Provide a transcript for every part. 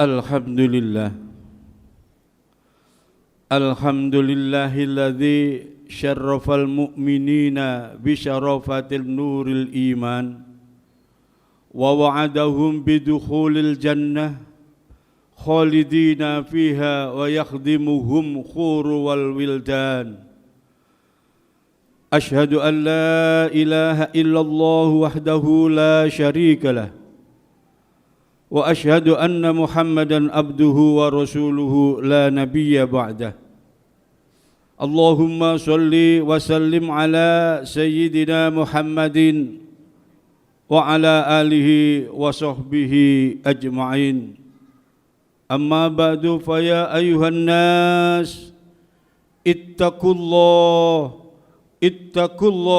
Alhamdulillah. Alhamdulillahilladzi syarrafal mu'minina bi syarafatil nuril iman wa wa'adahum bidukhulil jannah khalidina fiha wa yakhdimuhum khuru wal wildan. Ashhadu an la ilaha illallah wahdahu la syarika lah wa ashhadu anna Muhammadan abduhu wa rasuluhu la nabiyya ba'dah. Allahumma salli wa sallim ala sayyidina Muhammadin wa ala alihi wa sahbihi ajma'in. Amma ba'du fa ya ayuhan nas ittaqullah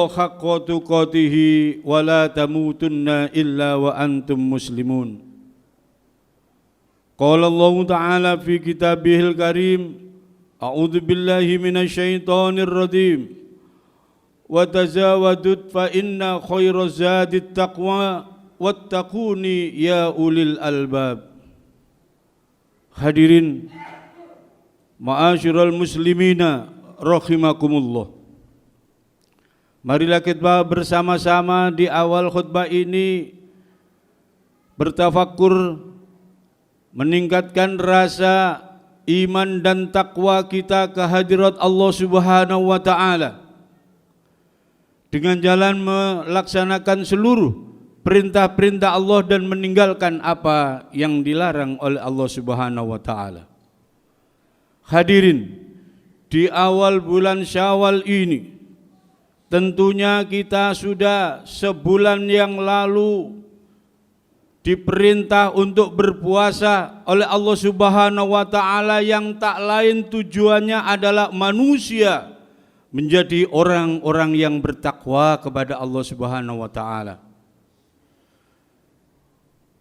haqqa tuqatih wa la tamutunna illa wa antum muslimun. Qala Allah Ta'ala fi kitabihil karim, a'udzu billahi minasy syaithanir rajim. Wa tazawadut fa inna khairaz zadit taqwa wattaquni ya ulil albab. Hadirin ma'asyiral muslimina rahimakumullah. Marilah kita bersama-sama di awal khutbah ini bertafakkur, meningkatkan rasa iman dan takwa kita ke hadirat Allah Subhanahu wa Ta'ala dengan jalan melaksanakan seluruh perintah-perintah Allah dan meninggalkan apa yang dilarang oleh Allah Subhanahu wa Ta'ala. Hadirin, di awal bulan Syawal ini tentunya kita sudah sebulan yang lalu diperintah untuk berpuasa oleh Allah Subhanahu wa Ta'ala yang tak lain tujuannya adalah manusia menjadi orang-orang yang bertakwa kepada Allah Subhanahu wa Ta'ala.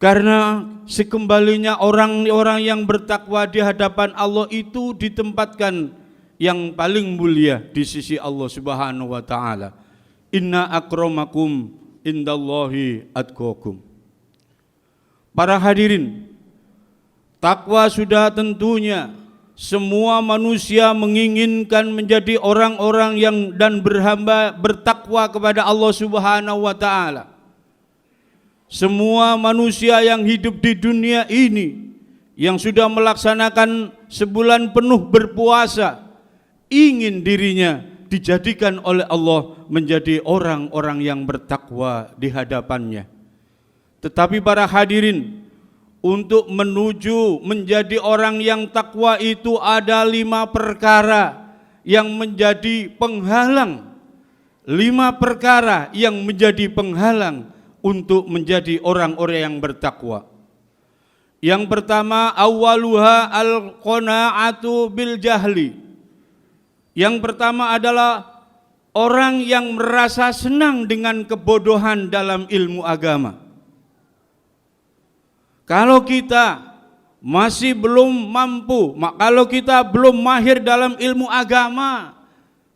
Karena sekembalinya orang-orang yang bertakwa di hadapan Allah itu ditempatkan yang paling mulia di sisi Allah Subhanahu wa Ta'ala. Inna akramakum indallahi atqakum. Para hadirin, takwa sudah tentunya semua manusia menginginkan menjadi orang-orang yang dan berhamba bertakwa kepada Allah Subhanahu wa Ta'ala. Semua manusia yang hidup di dunia ini yang sudah melaksanakan sebulan penuh berpuasa ingin dirinya dijadikan oleh Allah menjadi orang-orang yang bertakwa di hadapannya. Tetapi para hadirin, untuk menuju menjadi orang yang takwa itu ada 5 perkara yang menjadi penghalang. 5 perkara yang menjadi penghalang untuk menjadi orang-orang yang bertakwa. Yang pertama, awwaluha al-qana'atu bil jahli. Yang pertama adalah orang yang merasa senang dengan kebodohan dalam ilmu agama. Kalau kita masih belum mampu, kalau kita belum mahir dalam ilmu agama,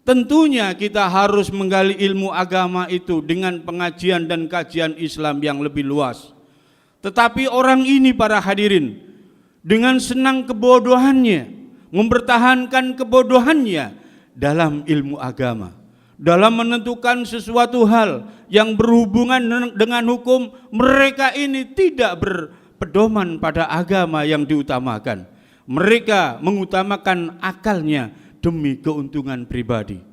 tentunya kita harus menggali ilmu agama itu dengan pengajian dan kajian Islam yang lebih luas. Tetapi orang ini para hadirin, dengan senang kebodohannya, mempertahankan kebodohannya dalam ilmu agama, dalam menentukan sesuatu hal yang berhubungan dengan hukum, mereka ini tidak berpedoman pada agama yang diutamakan. Mereka mengutamakan akalnya demi keuntungan pribadi.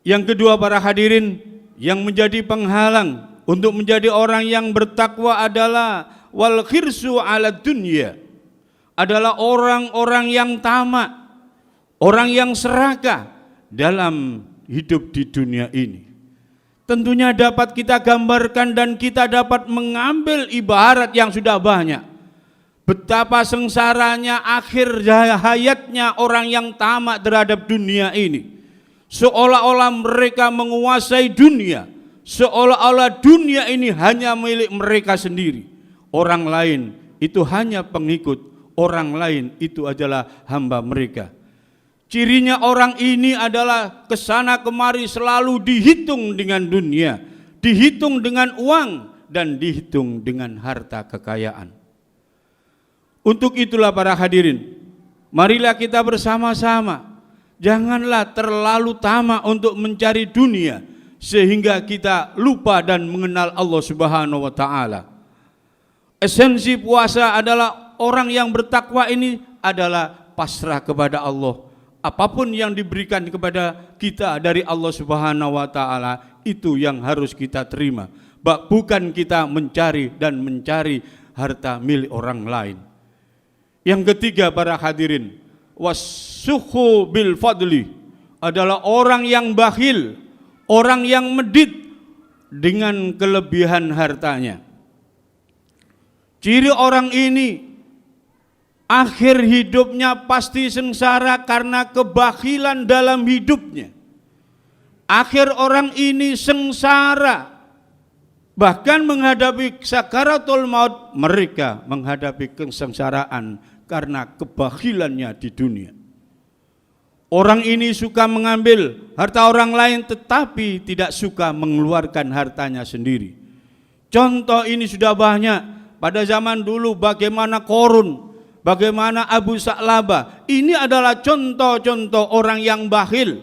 Yang kedua para hadirin, yang menjadi penghalang untuk menjadi orang yang bertakwa adalah wal khirsu ala dunya, adalah orang-orang yang tamak, orang yang serakah dalam hidup di dunia ini. Tentunya dapat kita gambarkan dan kita dapat mengambil ibarat yang sudah banyak. Betapa sengsaranya akhir hayatnya orang yang tamak terhadap dunia ini. Seolah-olah mereka menguasai dunia, seolah-olah dunia ini hanya milik mereka sendiri. Orang lain itu hanya pengikut, orang lain itu adalah hamba mereka. Cirinya orang ini adalah kesana kemari selalu dihitung dengan dunia, dihitung dengan uang, dan dihitung dengan harta kekayaan. Untuk itulah para hadirin, marilah kita bersama-sama, janganlah terlalu tamak untuk mencari dunia sehingga kita lupa dan mengenal Allah Subhanahu wa taala. Esensi puasa adalah orang yang bertakwa ini adalah pasrah kepada Allah. Apapun yang diberikan kepada kita dari Allah Subhanahu wa taala, itu yang harus kita terima. Bukan kita mencari harta milik orang lain. Yang ketiga para hadirin, wasukhu bil fadli adalah orang yang bakhil, orang yang medit dengan kelebihan hartanya. Ciri orang ini akhir hidupnya pasti sengsara karena kebakhilan dalam hidupnya. Akhir orang ini sengsara, bahkan menghadapi sakaratul maut, mereka menghadapi kesengsaraan karena kebakhilannya di dunia. Orang ini suka mengambil harta orang lain tetapi tidak suka mengeluarkan hartanya sendiri. Contoh ini sudah banyak pada zaman dulu, bagaimana Qorun, bagaimana Abu Sa'labah. Ini adalah contoh-contoh orang yang bakhil,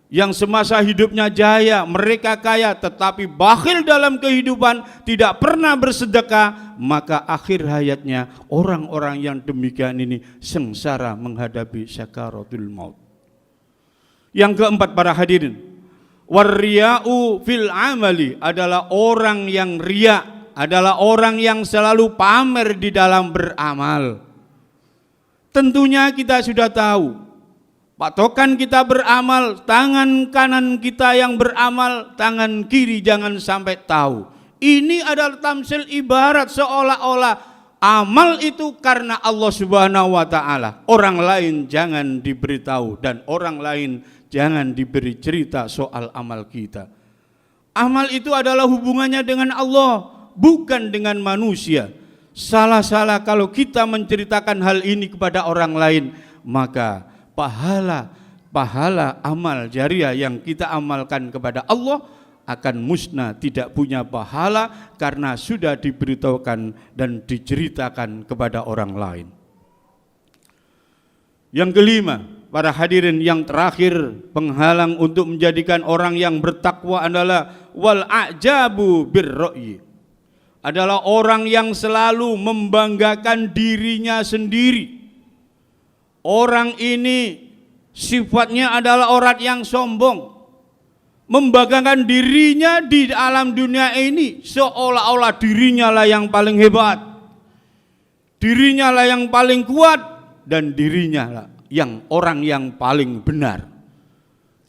yang semasa hidupnya jaya, mereka kaya, tetapi bakhil dalam kehidupan, tidak pernah bersedekah, maka akhir hayatnya orang-orang yang demikian ini sengsara menghadapi sakaratul maut. Yang keempat para hadirin, warriya'u fil amali adalah orang yang riya, adalah orang yang selalu pamer di dalam beramal. Tentunya kita sudah tahu, patokan kita beramal, tangan kanan kita yang beramal, tangan kiri jangan sampai tahu. Ini adalah tamsil ibarat seolah-olah amal itu karena Allah Subhanahu wa taala. Orang lain jangan diberitahu dan orang lain jangan diberi cerita soal amal kita. Amal itu adalah hubungannya dengan Allah, bukan dengan manusia. Salah-salah kalau kita menceritakan hal ini kepada orang lain, maka pahala amal jariah yang kita amalkan kepada Allah akan musnah, tidak punya pahala karena sudah diberitahukan dan diceritakan kepada orang lain. Yang kelima, para hadirin, yang terakhir, penghalang untuk menjadikan orang yang bertakwa adalah wal ajabu birro'yi, adalah orang yang selalu membanggakan dirinya sendiri. Orang ini sifatnya adalah orang yang sombong, membanggakan dirinya di alam dunia ini seolah-olah dirinya lah yang paling hebat, dirinya lah yang paling kuat, dan dirinya lah yang orang yang paling benar.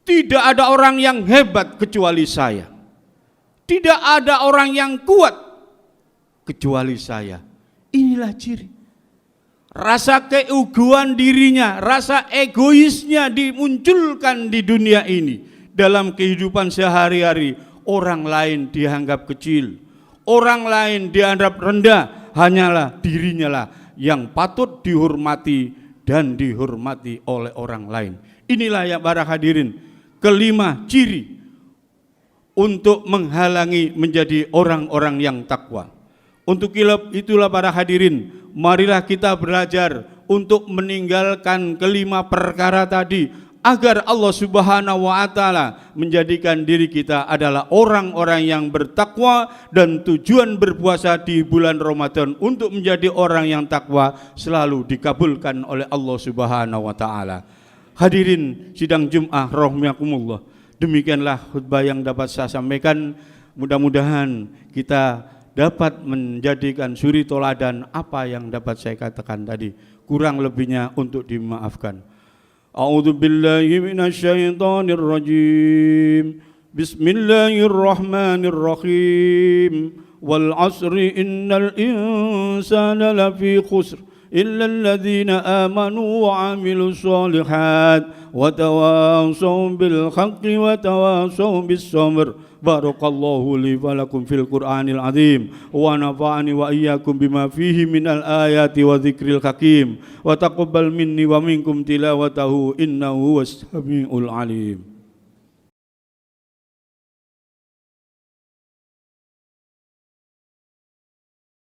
Tidak ada orang yang hebat kecuali saya, tidak ada orang yang kuat kecuali saya. Inilah ciri rasa keegoan dirinya, rasa egoisnya dimunculkan di dunia ini. Dalam kehidupan sehari-hari, orang lain dianggap kecil, orang lain dianggap rendah, hanyalah dirinya lah yang patut dihormati dan dihormati oleh orang lain. Inilah ya para hadirin, kelima ciri untuk menghalangi menjadi orang-orang yang takwa. Untuk itulah para hadirin, marilah kita belajar untuk meninggalkan kelima perkara tadi, agar Allah Subhanahu wa taala menjadikan diri kita adalah orang-orang yang bertakwa, dan tujuan berpuasa di bulan Ramadan untuk menjadi orang yang takwa selalu dikabulkan oleh Allah Subhanahu wa taala. Hadirin sidang Jumat rahimakumullah, demikianlah khutbah yang dapat saya sampaikan. Mudah-mudahan kita dapat menjadikan suri toladan apa yang dapat saya katakan tadi. Kurang lebihnya untuk dimaafkan. A'udzu billahi minasyaitonir rajim. Bismillahirrahmanirrahim. Wal 'asri innal insana lafi khusr illa alladhina amanu wa 'amilus shalihat wa tawassaw bil haqqi wa tawassaw bis sabr. Barakallahu li wa lakum fil Qur'anil azim wa nafa'ani wa iyyakum bima fihi minal ayati wa dzikril hakim wa taqabbal minni wa minkum tilawatahu innahu was samiul alim.